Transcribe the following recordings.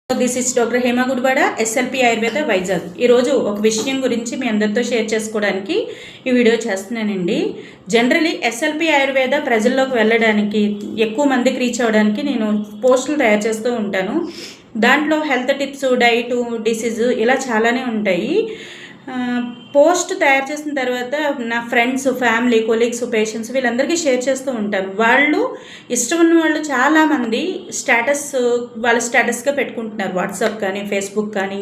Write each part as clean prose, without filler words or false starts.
This is doctor Hema Gudivada, SLP Ayurveda, Vizag. ఈరోజు ఒక విషయం గురించి మీ అందరితో షేర్ చేసుకోవడానికి ఈ వీడియో చేస్తున్నానండి. జనరలీ ఎస్ఎల్పి ఆయుర్వేద ప్రజల్లోకి వెళ్ళడానికి, ఎక్కువ మందికి రీచ్ అవ్వడానికి నేను పోస్టులు తయారు చేస్తూ ఉంటాను. దాంట్లో హెల్త్ టిప్స్, డైటు, డిసీజ్ ఇలా చాలానే ఉంటాయి. పోస్ట్ తయారు చేసిన తర్వాత నా ఫ్రెండ్స్, ఫ్యామిలీ, కొలీగ్స్, పేషెంట్స్ వీళ్ళందరికీ షేర్ చేస్తూ ఉంటాను. వాళ్ళు ఇష్టం ఉన్న వాళ్ళు చాలామంది వాళ్ళ స్టేటస్గా పెట్టుకుంటున్నారు. వాట్సాప్ కానీ, ఫేస్బుక్ కానీ,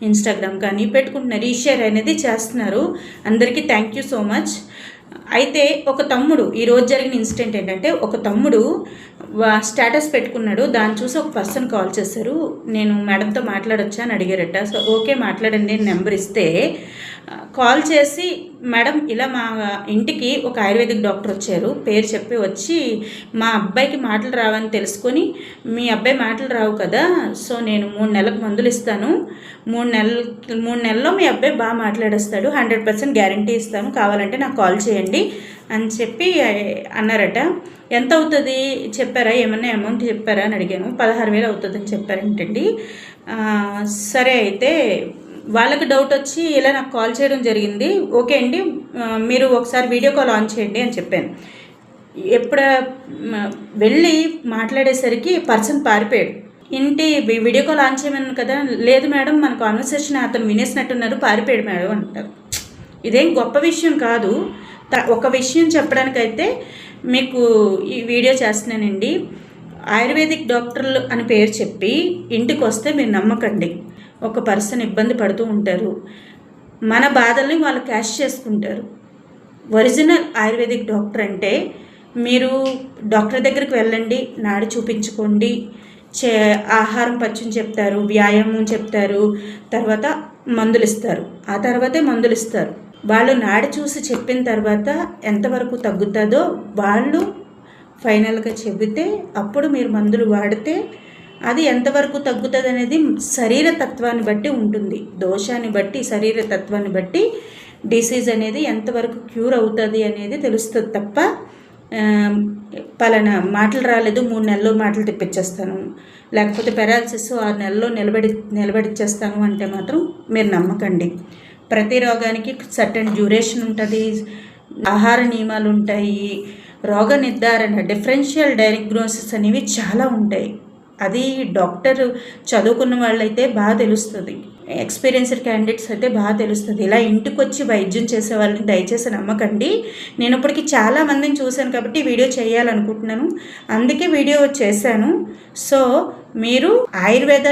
ఇన్స్టాగ్రామ్ కానీ పెట్టుకుంటున్నారు. ఈ షేర్ అనేది చేస్తున్నారు. అందరికీ థ్యాంక్ యూ సో మచ్. అయితే ఒక తమ్ముడు, ఈరోజు జరిగిన ఇన్సిడెంట్ ఏంటంటే, ఒక తమ్ముడు స్టేటస్ పెట్టుకున్నాడు. దాన్ని చూసి ఒక పర్సన్ కాల్ చేశారు. నేను మేడంతో మాట్లాడొచ్చా అని అడిగారట. సో ఓకే మాట్లాడండి అని నెంబర్ ఇస్తే, కాల్ చేసి మేడం ఇలా మా ఇంటికి ఒక ఆయుర్వేదిక్ డాక్టర్ వచ్చారు, పేరు చెప్పి వచ్చి మా అబ్బాయికి మాటలు రావని తెలుసుకొని, మీ అబ్బాయి మాటలు రావు కదా, సో నేను 3 నెలలకు మందులు ఇస్తాను, 3 నెలల్లో మీ అబ్బాయి బాగా మాట్లాడేస్తాడు, 100% గ్యారంటీ ఇస్తాను, కావాలంటే నాకు కాల్ చేయండి అని చెప్పి అన్నారట. ఎంత అవుతుంది చెప్పారా, ఏమన్నా అమౌంట్ చెప్పారా అని అడిగాను. 16,000 అవుతుందని చెప్పారంటండి. సరే అయితే వాళ్ళకి డౌట్ వచ్చి ఇలా నాకు కాల్ చేయడం జరిగింది. ఓకే అండి, మీరు ఒకసారి వీడియో కాల్ ఆన్ చేయండి అని చెప్పాను. వెళ్ళి మాట్లాడేసరికి పర్సన్ పారిపోయాడు. వీడియో కాల్ ఆన్ చేయమన్నాను కదా, లేదు మేడం మన కాన్వర్సేషన్ అతను వినేసినట్టున్నారు, పారిపోయాడు మేడం అంటారు. ఇదేం గొప్ప విషయం కాదు. ఒక విషయం చెప్పడానికైతే మీకు ఈ వీడియో చేస్తున్నానండి. ఆయుర్వేదిక్ డాక్టర్లు అని పేరు చెప్పి ఇంటికి వస్తే మీరు నమ్మకండి. ఒక పర్సన్ ఇబ్బంది పడుతూ ఉంటారు, మన బాధల్ని వాళ్ళు క్యాష్ చేసుకుంటారు. ఒరిజినల్ ఆయుర్వేదిక్ డాక్టర్ అంటే మీరు డాక్టర్ దగ్గరికి వెళ్ళండి, నాడి చూపించుకోండి, ఆహారం పచ్చని చెప్తారు, వ్యాయామం చెప్తారు, తర్వాత మందులు ఇస్తారు. ఆ తర్వాతే మందులు ఇస్తారు. వాళ్ళు నాడి చూసి చెప్పిన తర్వాత ఎంతవరకు తగ్గుతుందో వాళ్ళు ఫైనల్గా చెబితే అప్పుడు మీరు మందులు వాడితే అది ఎంతవరకు తగ్గుతుంది అనేది శరీర తత్వాన్ని బట్టి ఉంటుంది. దోషాన్ని బట్టి, శరీర తత్వాన్ని బట్టి డిసీజ్ అనేది ఎంతవరకు క్యూర్ అవుతుంది అనేది తెలుస్తుంది తప్ప పలానా మాటలు రాలేదు 3 నెలల్లో మాటలు తెప్పించేస్తాను, లేకపోతే పెరాలసిస్ 6 నెలల్లో నిలబడిచ్చేస్తాను అంటే మాత్రం మీరు నమ్మకండి. ప్రతి రోగానికి సర్టెన్ డ్యూరేషన్ ఉంటుంది, ఆహార నియమాలు ఉంటాయి, రోగ నిర్ధారణ, డిఫరెన్షియల్ డయాగ్నోసిస్ అనేవి చాలా ఉంటాయి. అది డాక్టర్ చదువుకున్న వాళ్ళైతే బాగా తెలుస్తుంది, ఎక్స్పీరియన్స్డ్ క్యాండిడేట్స్ అయితే బాగా తెలుస్తుంది. ఇలా ఇంటికి వచ్చి వైద్యం చేసే వాళ్ళని దయచేసి నమ్మకండి. నేను ఇప్పటికి చాలామందిని చూశాను కాబట్టి వీడియో చేయాలనుకుంటున్నాను, అందుకే వీడియో చేశాను. సో మీరు ఆయుర్వేద